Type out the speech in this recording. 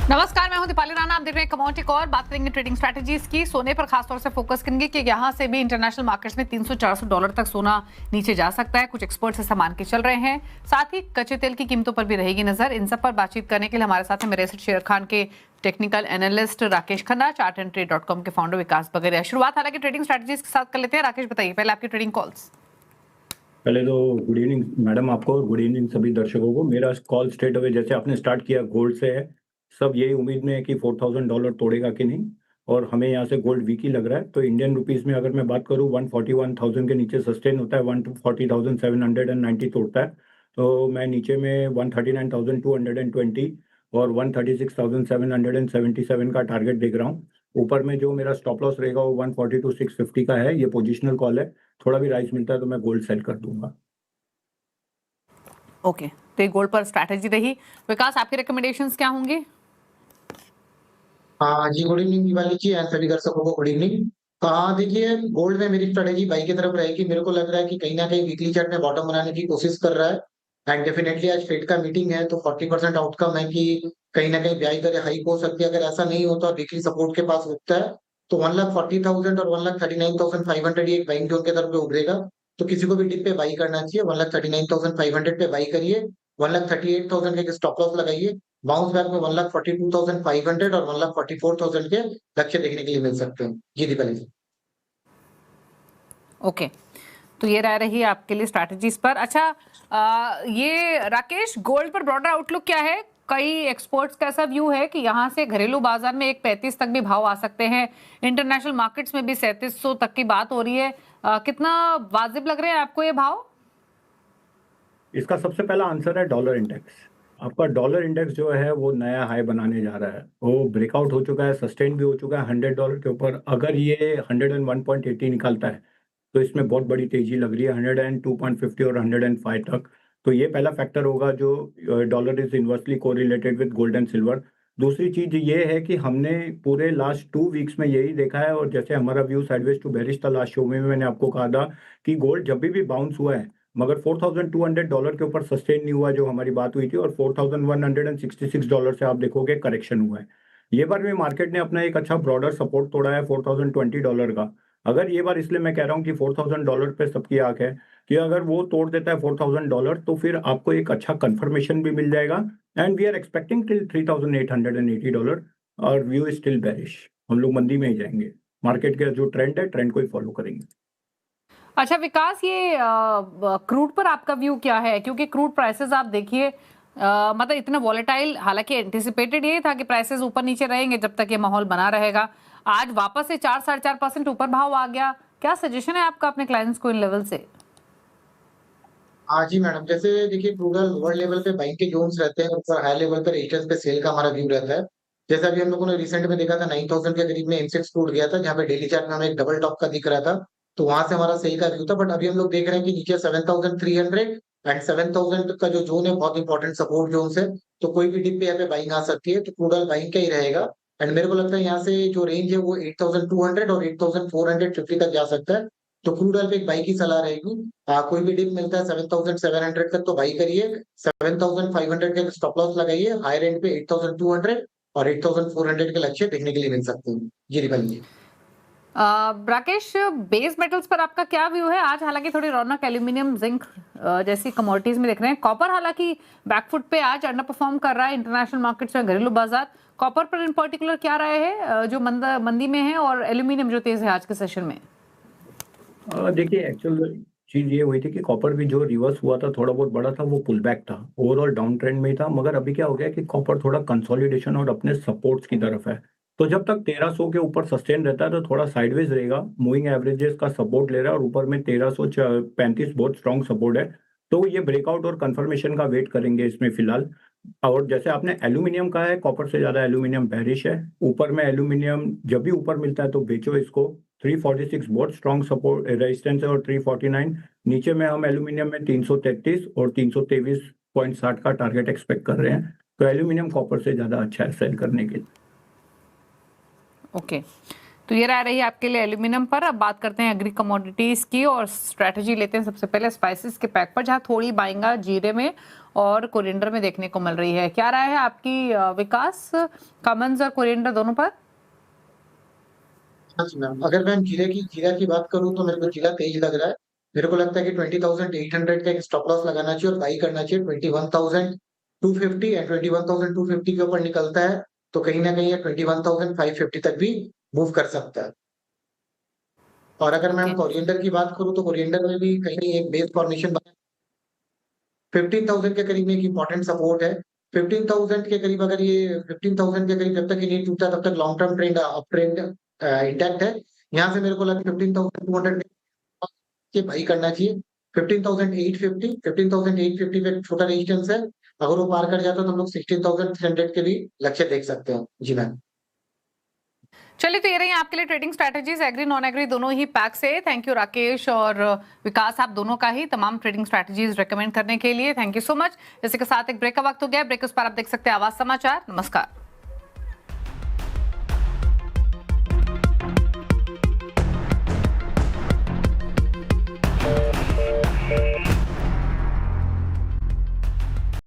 नमस्कार, मैं हूं दीपाली राणा। आप देख रहे हैं कमोडिटी कॉल। बात करेंगे ट्रेडिंग स्ट्रैटेजीज की। सोने पर खासतौर से फोकस करेंगे कि यहां से भी इंटरनेशनल मार्केट्स में $300-400 तक सोना नीचे जा सकता है। कुछ एक्सपर्ट्स ऐसा मान के चल रहे हैं। साथ ही कच्चे तेल की कीमतों पर भी रहेगी नजर। इन सब पर बातचीत करने के लिए हमारे साथ हैं मेरे शेयर खान के technical analyst Rakesh Khanna, chartandtrade.com के फाउंडर विकास बगरिया। शुरुआत हालांकि ट्रेडिंग स्ट्रैटेजीज के साथ कर लेते हैं। राकेश, बताइए पहले आपकी ट्रेडिंग कॉल्स। पहले तो गुड इवनिंग मैडम आपको और गुड इवनिंग सभी दर्शकों को। मेरा कॉल स्ट्रेट अवे जैसे आपने स्टार्ट किया गोल्ड से है। सब यही उम्मीद में है कि $4,000 तोड़ेगा कि नहीं, और हमें यहाँ से गोल्ड वीक ही लग रहा है। तो इंडियन रुपीस में अगर मैं बात करूँ 141,000 के नीचे सस्टेन होता है, 140,790 तोड़ता है। तो मैं नीचे में 139,220 और 136,777 का टारगेट देख रहा हूँ। ऊपर में जो मेरा स्टॉप लॉस रहेगा वो 142,650 का है। ये पोजिशनल कॉल है। थोड़ा भी राइस मिलता है तो मैं गोल्ड सेल कर दूंगा। ओके, तो ये गोल्ड पर स्ट्रैटेजी रही। विकास, आपके रिकमेंडेशंस क्या होंगे? हाँ जी, good evening Diwali ji and सभी दर्शकों को गुड इवनिंग। हाँ देखिए, गोल्ड में मेरी स्ट्रेटेजी बाई की तरफ रहेगी। मेरे को लग रहा है कि कहीं ना कहीं वीकली चार्ट में बॉटम बनाने की कोशिश कर रहा है। एंड डेफिनेटली आज फेड का मीटिंग है तो 40% आउटकम है कि कहीं ना कहीं ब्याज दरें हाइक हो सकती है। अगर ऐसा नहीं होता और वीकली सपोर्ट के पास रुकता है तो 1,40,000 और 1,39,500 ये एक बाइंग जोन के तरफ पे उभरेगा। तो किसी को भी डिप पे बाई करना चाहिए। 1,39,500 पे बाई करिए। 1,38,000 के स्टॉप लॉस लगाइए। बाउंस बैक में 1,42,500 और 1,44,000 के लक्ष्य देखने के लिए मिल सकते हैं। जी दीपाली जी। ओके, तो ये राय रही आपके लिए स्ट्रैटेजीज पर। अच्छा, ये राकेश, गोल्ड पर ब्रॉडर आउटलुक क्या है? कई एक्सपर्ट्स का ऐसा व्यू है कि यहाँ से घरेलू बाजार में 1,35 तक भी भाव आ सकते हैं। इंटरनेशनल मार्केट्स में भी 3,700 तक की बात हो रही है। कितना वाजिब लग रहे हैं आपको ये भाव? इसका सबसे पहला आंसर है डॉलर इंडेक्स। आपका डॉलर इंडेक्स जो है वो नया हाई बनाने जा रहा है। वो ब्रेकआउट हो चुका है, सस्टेन भी हो चुका है $100 के ऊपर। अगर ये 101.80 निकालता है तो इसमें बहुत बड़ी तेजी लग रही है 102.50 और 105 तक। तो ये पहला फैक्टर होगा जो dollar is inversely correlated with gold and silver. दूसरी चीज ये है कि हमने पूरे लास्ट 2 वीक्स में यही देखा है, और जैसे हमारा व्यू साइडवेज टू बेरिश था लास्ट शो में मैंने आपको कहा था कि गोल्ड जब भी बाउंस हुआ है मगर $4,200 के ऊपर सस्टेन नहीं हुआ, जो हमारी बात हुई थी, और $4,166 से आप देखोगे करेक्शन हुआ है। ये बार भी मार्केट ने अपना एक अच्छा ब्रॉडर सपोर्ट तोड़ा है $4,020 का। अगर ये बार, इसलिए मैं कह रहा हूँ कि $4,000 पे सबकी आंख है कि अगर वो तोड़ देता है $4,000 तो फिर आपको एक अच्छा कंफर्मेशन भी मिल जाएगा। And we are expecting till $3,880 और व्यू इज स्टिल बेरिश। हम लोग मंदी में ही जाएंगे। मार्केट का जो ट्रेंड है, ट्रेंड को ही फॉलो करेंगे। अच्छा विकास, ये क्रूड पर आपका व्यू क्या है? क्योंकि क्रूड प्राइसेस आप देखिए, मतलब इतना वॉलेटाइल, हालांकि एंटिसिपेटेड ये था कि प्राइसेस ऊपर नीचे रहेंगे जब तक ये माहौल बना रहेगा। आज वापस से 4-4.5% ऊपर भाव आ गया। क्या सजेशन है आपका अपने क्लाइंट्स को इन लेवल से? हाँ जी मैडम, जैसे देखिए क्रूड ऑयल लोअर लेवल पे बाइंग के जोन्स रहते हैं, ऊपर हाई लेवल पे रेजिस्टेंस पे सेल का हमारा व्यू रहता है। जैसे अभी हम लोगों ने रिसेंट में देखा था 9,000 के करीब में एमसेक्स टूट गया था, जहाँ पे डेली चार्ट में हमें एक डबल टॉप का दिख रहा था। तो वहां से हमारा सेल का व्यू था। बट अभी हम लोग देख रहे हैं कि नीचे 7,300 एंड 7,000 का जो जोन है बहुत इंपॉर्टेंट सपोर्ट जोन है। तो कोई भी डिप पे यहाँ पे बाइंग आ सकती है। तो क्रूड ऑयल बाइंग का ही रहेगा। एंड मेरे को लगता है यहाँ से जो रेंज है वो 8,200 और 8,450 तक जा सकता है। तो क्रूड ऑयल पे एक बाई की सलाह रहेगी। कोई भी डिप मिलता है 7,700 तक तो बाई करिए। 7,500 के स्टॉप लॉस लगाइए। हाई रेंज पे 8,200 और 8,400 के लक्ष्य देखने के लिए मिल सकते हैं। जी दीपाली जी। राकेश, बेस मेटल्स पर आपका क्या व्यू है? आज हालांकि थोड़ी रौनक एल्यूमिनियम, जिंक जैसी कमोडिटीज में देख रहे हैं। कॉपर हालांकि बैकफुट पे आज अंडर परफॉर्म कर रहा है इंटरनेशनल मार्केट्स में, घरेलू बाजार। कॉपर पर इन पर्टिकुलर क्या राय है, जो मंदी में है, और एल्यूमिनियम जो तेज है आज के सेशन में? देखिए, एक्चुअल चीज ये हुई थी कि कॉपर भी जो रिवर्स हुआ था, थोड़ा बहुत बड़ा था, वो पुल बैक था, ओवरऑल डाउन ट्रेंड में ही था। मगर अभी क्या हो गया कि कॉपर थोड़ा कंसोलिडेशन और अपने सपोर्ट्स की तरफ है। तो जब तक 1,300 के ऊपर सस्टेन रहता है तो थोड़ा साइडवेज रहेगा। मूविंग एवरेजेस का सपोर्ट ले रहा है और ऊपर में 1,335 बहुत स्ट्रॉन्ग सपोर्ट है। तो ये ब्रेकआउट और कंफर्मेशन का वेट करेंगे इसमें फिलहाल। और जैसे आपने एल्यूमिनियम कहा है, कॉपर से ज्यादा एल्यूमिनियम बेरिश है। ऊपर में एल्यूमिनियम जब भी ऊपर मिलता है तो बेचो इसको। 346 बहुत स्ट्रॉन्ग सपोर्ट रेजिस्टेंस है और 349। नीचे में हम एल्यूमिनियम में 333 और 323.60 का टारगेट एक्सपेक्ट कर रहे हैं। तो एल्यूमिनियम कॉपर से ज्यादा अच्छा है सेल करने के लिए। ओके, तो ये राय रही आपके लिए एल्यूमिनियम पर। अब बात करते हैं एग्री कमोडिटीज की और स्ट्रेटजी लेते हैं सबसे पहले स्पाइसेस के पैक पर, जहां थोड़ी बाइंग जीरे में और कोरिएंडर में देखने को मिल रही है। क्या राय है आपकी विकास, कमन्स और कोरिएंडर दोनों पर? हाँ जी मैम, अगर मैं जीरा की बात करूँ तो मेरे को जीरा तेज लग रहा है। मेरे को लगता है कि 20,800 का एक स्टॉप लॉस लगाना चाहिए और बाई करना चाहिए 21,250 एंड 21,250 के ऊपर निकलता है तो कहीं ना कहीं 21,550 तक भी मूव कर सकता है। और अगर मैं ओके, कोरिएंडर की बात करूँ तो कोरिएंडर में भी कहीं एक बेस फॉर्मेशन बना 15,000 के करीब में एक इंपॉर्टेंट सपोर्ट है। 15,000 के करीब अगर ये 15,000 के करीब जब तक ये नहीं टूटता तब तक long term trend up trend intact है। यहाँ से मेरे को लगा 15,200 के बाई करना चाहिए। 15,850 15,850 पे एक छोटा रेजिस्टेंस है। अगर वो पार कर जाता है तो हम लोग 16,300 के भी लक्ष्य देख सकते हैं। जी मैम। चलिए, तो ये रही आपके लिए trading strategies agree non agree दोनों ही पैक से। थैंक यू राकेश और विकास, आप दोनों का ही तमाम ट्रेडिंग स्ट्रैटेजीज रेकमेंड करने के लिए थैंक यू सो मच। इसी के साथ एक ब्रेक का वक्त हो गया। ब्रेक उस पर आप देख सकते हैं आवाज समाचार। नमस्कार।